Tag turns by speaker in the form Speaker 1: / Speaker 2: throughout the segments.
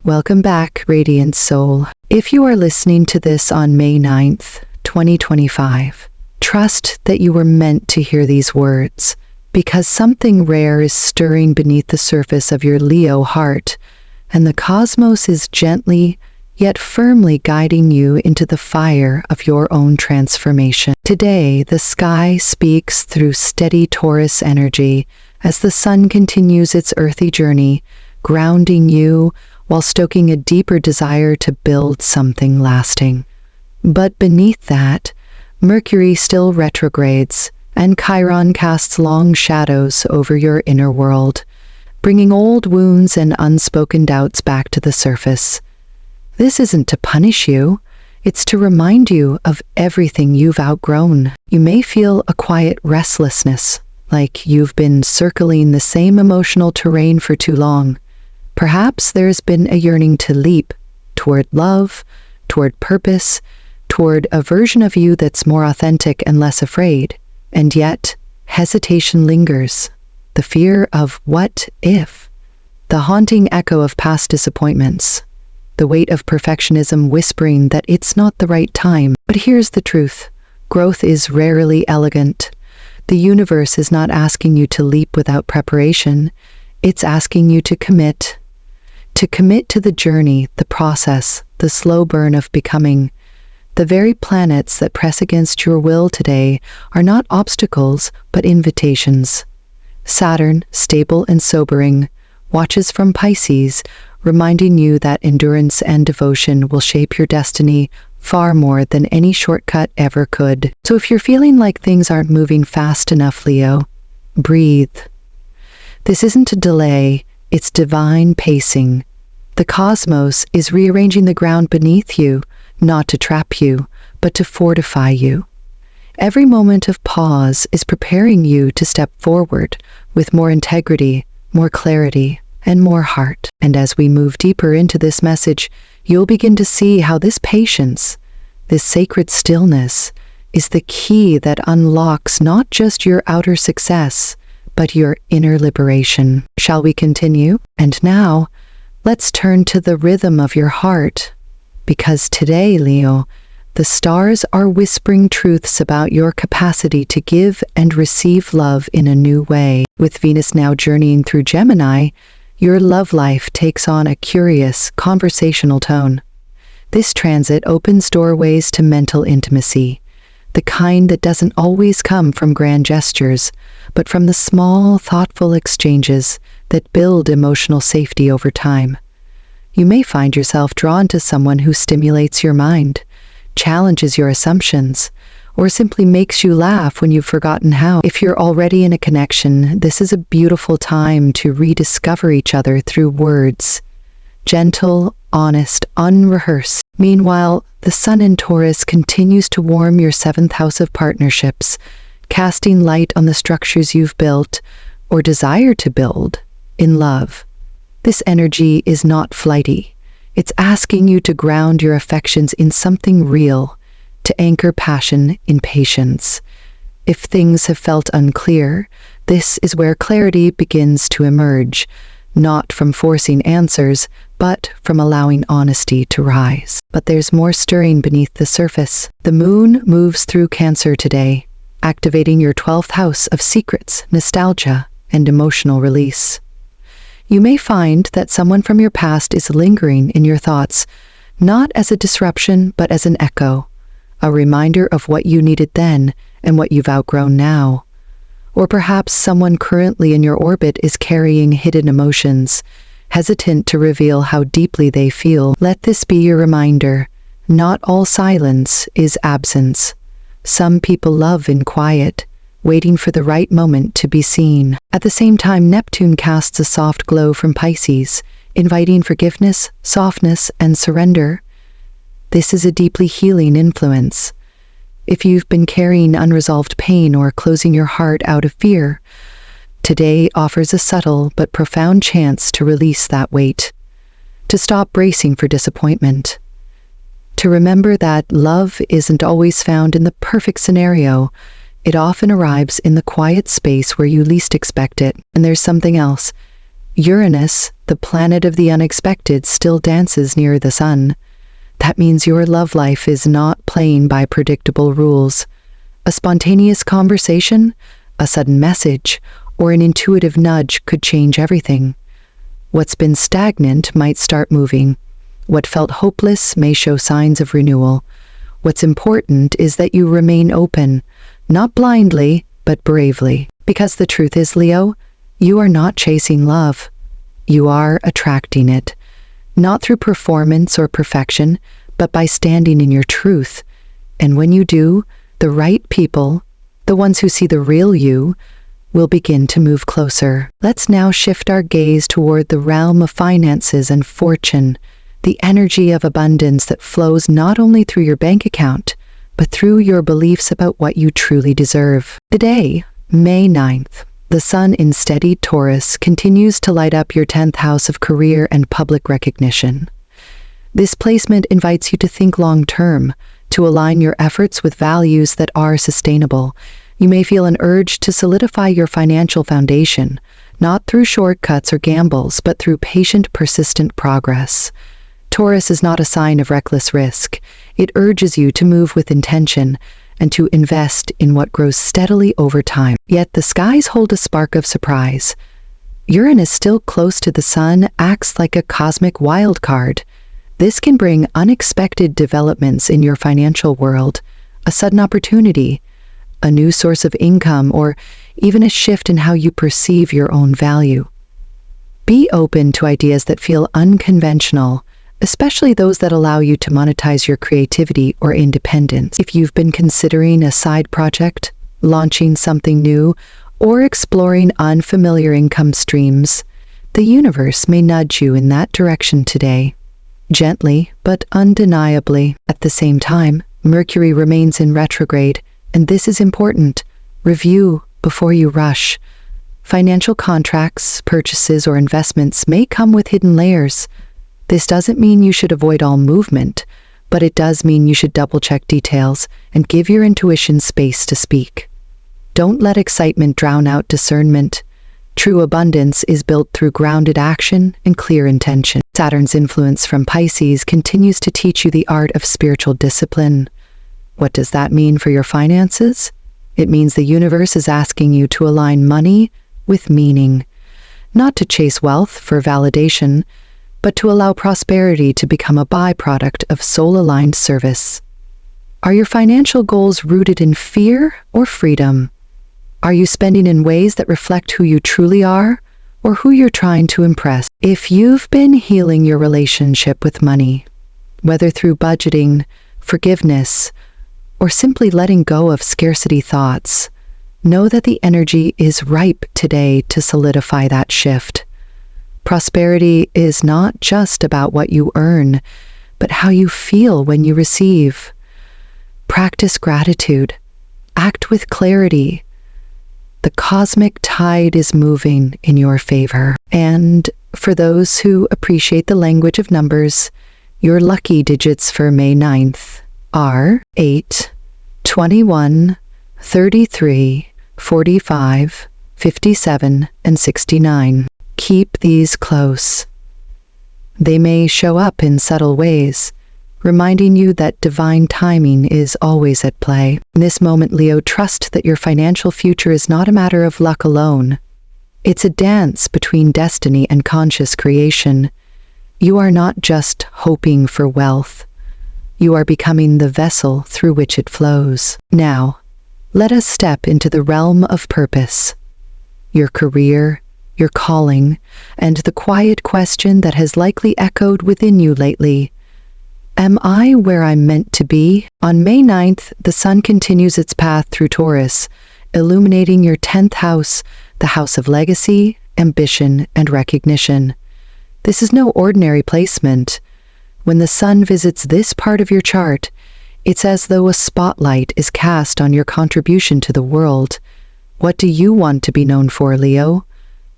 Speaker 1: Welcome back, Radiant Soul. If you are listening to this on May 9th, 2025, trust that you were meant to hear these words, because something rare is stirring beneath the surface of your Leo heart, and the cosmos is gently yet firmly guiding you into the fire of your own transformation. Today, the sky speaks through steady Taurus energy as the sun continues its earthy journey, grounding you while stoking a deeper desire to build something lasting. But beneath that, Mercury still retrogrades, and Chiron casts long shadows over your inner world, bringing old wounds and unspoken doubts back to the surface. This isn't to punish you, it's to remind you of everything you've outgrown. You may feel a quiet restlessness, like you've been circling the same emotional terrain for too long. Perhaps there's been a yearning to leap toward love, toward purpose, toward a version of you that's more authentic and less afraid. And yet, hesitation lingers. The fear of what if? The haunting echo of past disappointments. The weight of perfectionism whispering that it's not the right time. But here's the truth. Growth is rarely elegant. The universe is not asking you to leap without preparation. It's asking you to commit. To commit to the journey, the process, the slow burn of becoming. The very planets that press against your will today are not obstacles, but invitations. Saturn, stable and sobering, watches from Pisces, reminding you that endurance and devotion will shape your destiny far more than any shortcut ever could. So if you're feeling like things aren't moving fast enough, Leo, breathe. This isn't a delay, it's divine pacing. The cosmos is rearranging the ground beneath you, not to trap you, but to fortify you. Every moment of pause is preparing you to step forward with more integrity, more clarity, and more heart. And as we move deeper into this message, you'll begin to see how this patience, this sacred stillness, is the key that unlocks not just your outer success, but your inner liberation. Shall we continue? And now, let's turn to the rhythm of your heart. Because today, Leo, the stars are whispering truths about your capacity to give and receive love in a new way. With Venus now journeying through Gemini, your love life takes on a curious, conversational tone. This transit opens doorways to mental intimacy, the kind that doesn't always come from grand gestures, but from the small, thoughtful exchanges that build emotional safety over time. You may find yourself drawn to someone who stimulates your mind, challenges your assumptions, or simply makes you laugh when you've forgotten how. If you're already in a connection, this is a beautiful time to rediscover each other through words. Gentle, honest, unrehearsed. Meanwhile, the sun in Taurus continues to warm your 7th house of partnerships, casting light on the structures you've built, or desire to build, in love. This energy is not flighty. It's asking you to ground your affections in something real, to anchor passion in patience. If things have felt unclear, this is where clarity begins to emerge, not from forcing answers, but from allowing honesty to rise. But there's more stirring beneath the surface. The moon moves through Cancer today, activating your 12th house of secrets, nostalgia, and emotional release. You may find that someone from your past is lingering in your thoughts, not as a disruption, but as an echo, a reminder of what you needed then and what you've outgrown now. Or perhaps someone currently in your orbit is carrying hidden emotions, hesitant to reveal how deeply they feel. Let this be your reminder. Not all silence is absence. Some people love in quiet, waiting for the right moment to be seen. At the same time, Neptune casts a soft glow from Pisces, inviting forgiveness, softness, and surrender. This is a deeply healing influence. If you've been carrying unresolved pain or closing your heart out of fear, today offers a subtle but profound chance to release that weight, to stop bracing for disappointment, to remember that love isn't always found in the perfect scenario. It often arrives in the quiet space where you least expect it. And there's something else. Uranus, the planet of the unexpected still dances near the sun. That means your love life is not playing by predictable rules. A spontaneous conversation, a sudden message, or an intuitive nudge could change everything. What's been stagnant might start moving. What felt hopeless may show signs of renewal. What's important is that you remain open, not blindly, but bravely. Because the truth is, Leo, you are not chasing love. You are attracting it. Not through performance or perfection, but by standing in your truth. And when you do, the right people, the ones who see the real you, will begin to move closer. Let's now shift our gaze toward the realm of finances and fortune, the energy of abundance that flows not only through your bank account, but through your beliefs about what you truly deserve. Today, May 9th, the sun in steady Taurus continues to light up your 10th house of career and public recognition. This placement invites you to think long-term, to align your efforts with values that are sustainable. You may feel an urge to solidify your financial foundation, not through shortcuts or gambles, but through patient, persistent progress. Taurus is not a sign of reckless risk. It urges you to move with intention and to invest in what grows steadily over time. Yet the skies hold a spark of surprise. Uranus, still close to the sun, acts like a cosmic wild card. This can bring unexpected developments in your financial world, a sudden opportunity, a new source of income, or even a shift in how you perceive your own value. Be open to ideas that feel unconventional, especially those that allow you to monetize your creativity or independence. If you've been considering a side project, launching something new, or exploring unfamiliar income streams, the universe may nudge you in that direction today. Gently, but undeniably. At the same time, Mercury remains in retrograde, and this is important. Review before you rush. Financial contracts, purchases, or investments may come with hidden layers. This doesn't mean you should avoid all movement, but it does mean you should double-check details and give your intuition space to speak. Don't let excitement drown out discernment. True abundance is built through grounded action and clear intention. Saturn's influence from Pisces continues to teach you the art of spiritual discipline. What does that mean for your finances? It means the universe is asking you to align money with meaning, not to chase wealth for validation, but to allow prosperity to become a byproduct of soul-aligned service. Are your financial goals rooted in fear or freedom? Are you spending in ways that reflect who you truly are, or who you're trying to impress? If you've been healing your relationship with money, whether through budgeting, forgiveness, or simply letting go of scarcity thoughts, know that the energy is ripe today to solidify that shift. Prosperity is not just about what you earn, but how you feel when you receive. Practice gratitude. Act with clarity. The cosmic tide is moving in your favor. And for those who appreciate the language of numbers, your lucky digits for May 9th are 8, 21, 33, 45, 57, and 69. Keep these close. They may show up in subtle ways, reminding you that divine timing is always at play. In this moment, Leo, trust that your financial future is not a matter of luck alone. It's a dance between destiny and conscious creation. You are not just hoping for wealth. You are becoming the vessel through which it flows. Now, let us step into the realm of purpose. Your career, your calling, and the quiet question that has likely echoed within you lately. Am I where I'm meant to be? On May 9th, the sun continues its path through Taurus, illuminating your 10th house, the house of legacy, ambition, and recognition. This is no ordinary placement. When the sun visits this part of your chart, it's as though a spotlight is cast on your contribution to the world. What do you want to be known for, Leo?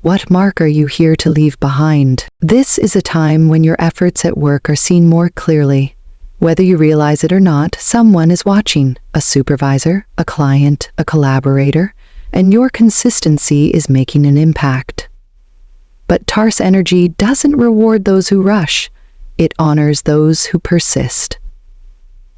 Speaker 1: What mark are you here to leave behind? This is a time when your efforts at work are seen more clearly. Whether you realize it or not, someone is watching, a supervisor, a client, a collaborator, and your consistency is making an impact. But Taurus energy doesn't reward those who rush. It honors those who persist.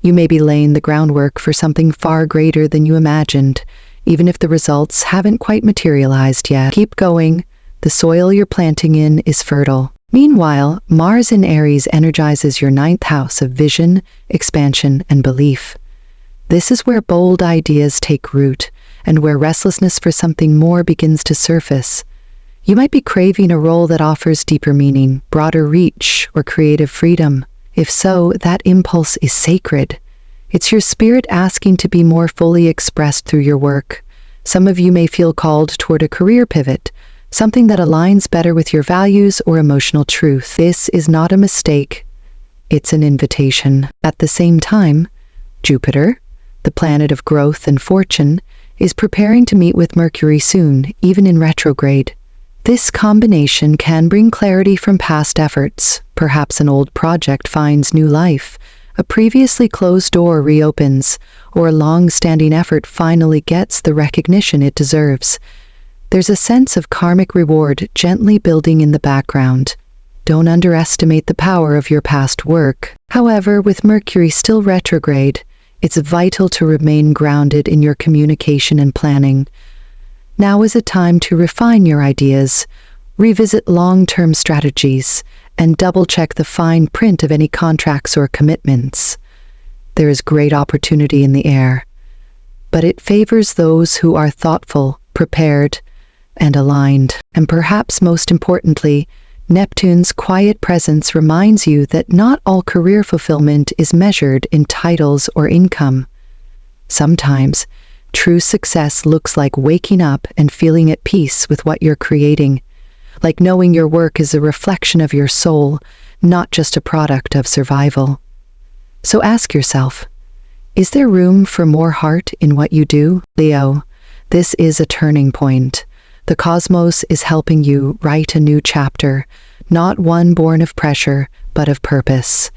Speaker 1: You may be laying the groundwork for something far greater than you imagined, even if the results haven't quite materialized yet. Keep going. The soil you're planting in is fertile. Meanwhile, Mars in Aries energizes your ninth house of vision, expansion, and belief. This is where bold ideas take root, and where restlessness for something more begins to surface. You might be craving a role that offers deeper meaning, broader reach, or creative freedom. If so, that impulse is sacred. It's your spirit asking to be more fully expressed through your work. Some of you may feel called toward a career pivot, something that aligns better with your values or emotional truth. This is not a mistake. It's an invitation. At the same time, Jupiter, the planet of growth and fortune, is preparing to meet with Mercury soon, even in retrograde. This combination can bring clarity from past efforts. Perhaps an old project finds new life, a previously closed door reopens, or a long-standing effort finally gets the recognition it deserves. There's a sense of karmic reward gently building in the background. Don't underestimate the power of your past work. However, with Mercury still retrograde, it's vital to remain grounded in your communication and planning. Now is a time to refine your ideas, revisit long-term strategies, and double-check the fine print of any contracts or commitments. There is great opportunity in the air, but it favors those who are thoughtful, prepared, and aligned. And perhaps most importantly, Neptune's quiet presence reminds you that not all career fulfillment is measured in titles or income. Sometimes, true success looks like waking up and feeling at peace with what you're creating, like knowing your work is a reflection of your soul, not just a product of survival. So ask yourself, is there room for more heart in what you do? Leo, this is a turning point. The cosmos is helping you write a new chapter, not one born of pressure, but of purpose.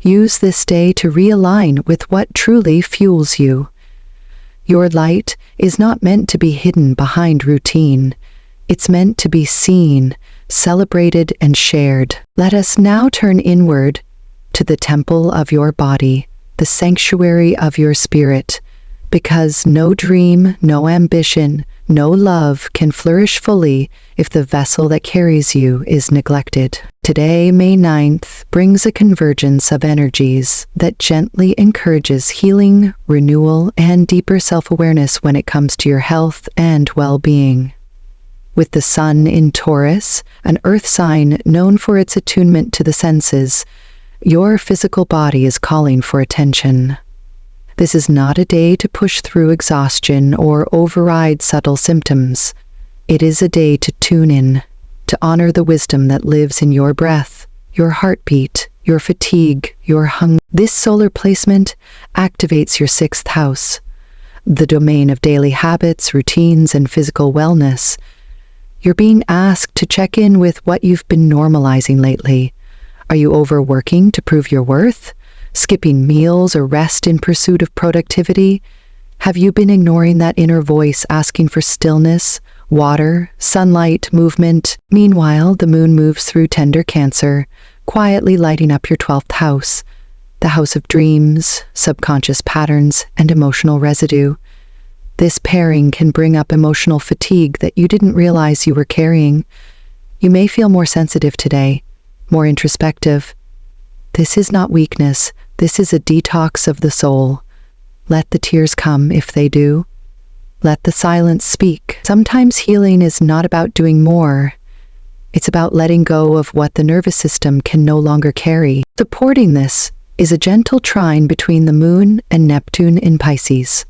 Speaker 1: Use this day to realign with what truly fuels you. Your light is not meant to be hidden behind routine. It's meant to be seen, celebrated, and shared. Let us now turn inward to the temple of your body, the sanctuary of your spirit, because no dream, no ambition, no love can flourish fully if the vessel that carries you is neglected. Today, May 9th, brings a convergence of energies that gently encourages healing, renewal, and deeper self-awareness when it comes to your health and well-being. With the Sun in Taurus, an earth sign known for its attunement to the senses, your physical body is calling for attention. This is not a day to push through exhaustion or override subtle symptoms. It is a day to tune in, to honor the wisdom that lives in your breath, your heartbeat, your fatigue, your hunger. This solar placement activates your sixth house, the domain of daily habits, routines, and physical wellness. You're being asked to check in with what you've been normalizing lately. Are you overworking to prove your worth? Skipping meals or rest in pursuit of productivity? Have you been ignoring that inner voice asking for stillness, water, sunlight, movement? Meanwhile, the moon moves through tender Cancer, quietly lighting up your 12th house, the house of dreams, subconscious patterns, and emotional residue. This pairing can bring up emotional fatigue that you didn't realize you were carrying. You may feel more sensitive today, more introspective. This is not weakness. This is a detox of the soul. Let the tears come if they do. Let the silence speak. Sometimes healing is not about doing more. It's about letting go of what the nervous system can no longer carry. Supporting this is a gentle trine between the moon and Neptune in Pisces,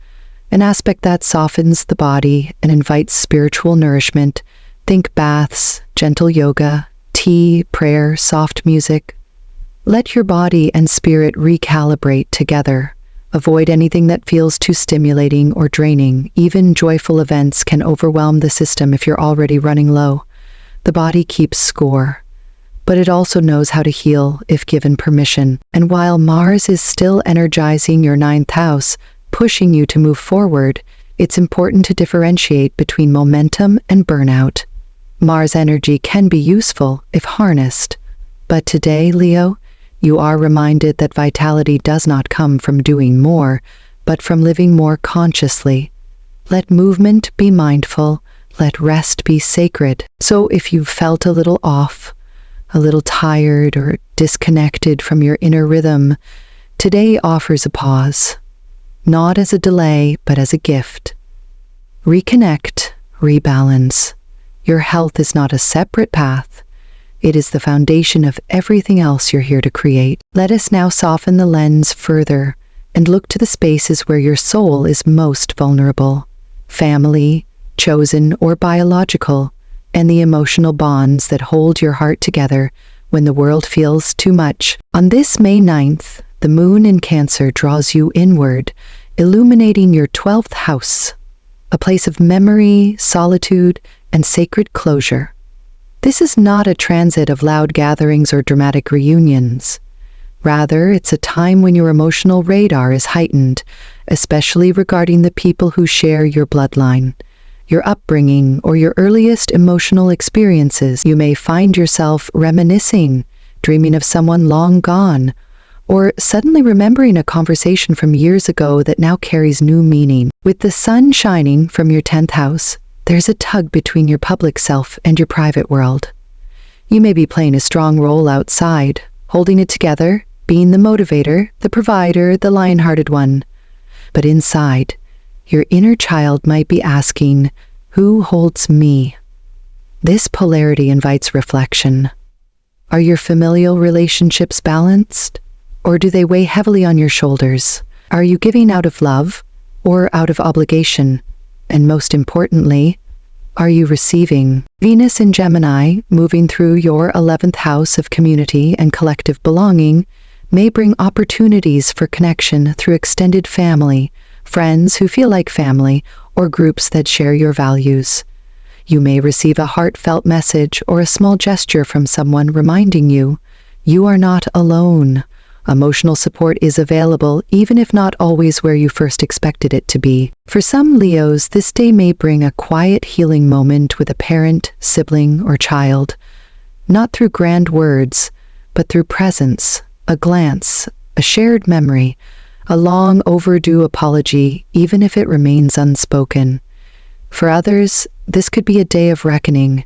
Speaker 1: an aspect that softens the body and invites spiritual nourishment. Think baths, gentle yoga, tea, prayer, soft music. Let your body and spirit recalibrate together. Avoid anything that feels too stimulating or draining. Even joyful events can overwhelm the system if you're already running low. The body keeps score, but it also knows how to heal if given permission. And while Mars is still energizing your 9th house, pushing you to move forward, it's important to differentiate between momentum and burnout. Mars energy can be useful if harnessed. But today, Leo, you are reminded that vitality does not come from doing more, but from living more consciously. Let movement be mindful, let rest be sacred. So if you felt a little off, a little tired or disconnected from your inner rhythm, today offers a pause, not as a delay, but as a gift. Reconnect, rebalance. Your health is not a separate path. It is the foundation of everything else you're here to create. Let us now soften the lens further and look to the spaces where your soul is most vulnerable. Family, chosen or biological, and the emotional bonds that hold your heart together when the world feels too much. On this May 9th, the moon in Cancer draws you inward, illuminating your 12th house, a place of memory, solitude, and sacred closure. This is not a transit of loud gatherings or dramatic reunions. Rather, it's a time when your emotional radar is heightened, especially regarding the people who share your bloodline, your upbringing, or your earliest emotional experiences. You may find yourself reminiscing, dreaming of someone long gone, or suddenly remembering a conversation from years ago that now carries new meaning. With the sun shining from your 10th house, there's a tug between your public self and your private world. You may be playing a strong role outside, holding it together, being the motivator, the provider, the lion-hearted one. But inside, your inner child might be asking, "Who holds me?" This polarity invites reflection. Are your familial relationships balanced? Or do they weigh heavily on your shoulders? Are you giving out of love or out of obligation? And most importantly, are you receiving? Venus in Gemini, moving through your 11th house of community and collective belonging, may bring opportunities for connection through extended family, friends who feel like family, or groups that share your values. You may receive a heartfelt message or a small gesture from someone reminding you, you are not alone. Emotional support is available, even if not always where you first expected it to be. For some Leos, this day may bring a quiet healing moment with a parent, sibling, or child, not through grand words, but through presence, a glance, a shared memory, a long overdue apology, even if it remains unspoken. For others, this could be a day of reckoning,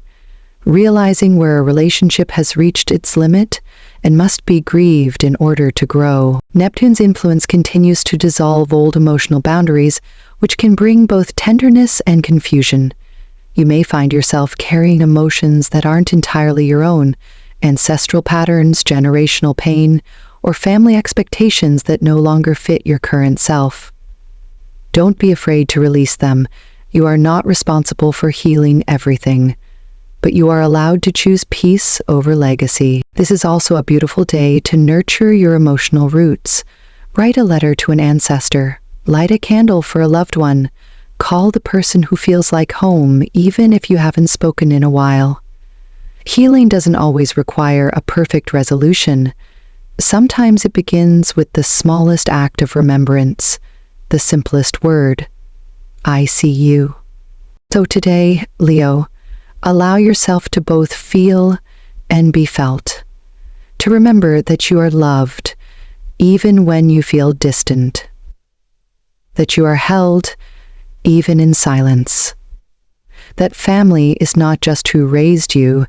Speaker 1: realizing where a relationship has reached its limit and must be grieved in order to grow. Neptune's influence continues to dissolve old emotional boundaries, which can bring both tenderness and confusion. You may find yourself carrying emotions that aren't entirely your own, ancestral patterns, generational pain, or family expectations that no longer fit your current self. Don't be afraid to release them. You are not responsible for healing everything, but you are allowed to choose peace over legacy. This is also a beautiful day to nurture your emotional roots. Write a letter to an ancestor, light a candle for a loved one, call the person who feels like home, even if you haven't spoken in a while. Healing doesn't always require a perfect resolution. Sometimes it begins with the smallest act of remembrance, the simplest word, I see you. So today, Leo, allow yourself to both feel and be felt, to remember that you are loved even when you feel distant, that you are held even in silence, that family is not just who raised you,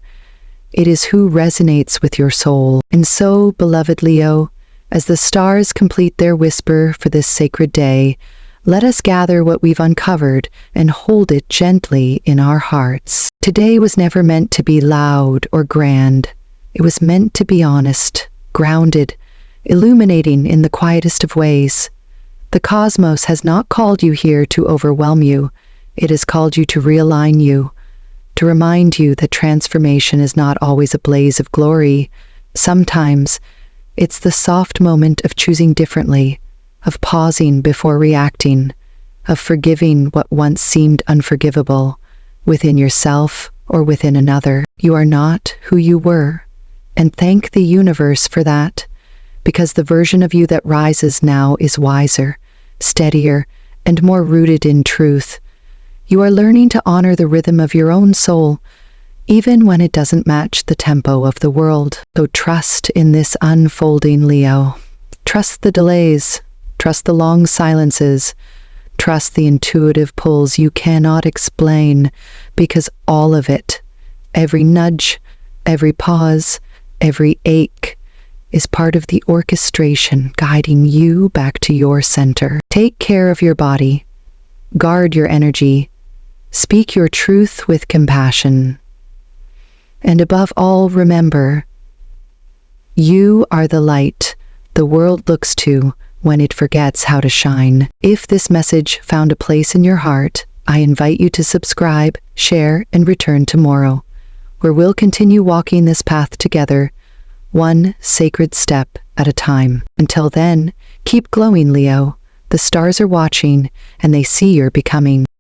Speaker 1: it is who resonates with your soul. And so, beloved Leo, as the stars complete their whisper for this sacred day, let us gather what we've uncovered and hold it gently in our hearts. Today was never meant to be loud or grand. It was meant to be honest, grounded, illuminating in the quietest of ways. The cosmos has not called you here to overwhelm you. It has called you to realign you, to remind you that transformation is not always a blaze of glory. Sometimes it's the soft moment of choosing differently, of pausing before reacting, of forgiving what once seemed unforgivable, within yourself or within another. You are not who you were, and thank the universe for that, because the version of you that rises now is wiser, steadier, and more rooted in truth. You are learning to honor the rhythm of your own soul, even when it doesn't match the tempo of the world. So trust in this unfolding, Leo. Trust the delays, trust the long silences, trust the intuitive pulls you cannot explain, because all of it, every nudge, every pause, every ache, is part of the orchestration guiding you back to your center. Take care of your body, guard your energy, speak your truth with compassion. And above all, remember, you are the light the world looks to when it forgets how to shine. If this message found a place in your heart, I invite you to subscribe, share, and return tomorrow, where we'll continue walking this path together, one sacred step at a time. Until then, keep glowing, Leo. The stars are watching, and they see you're becoming.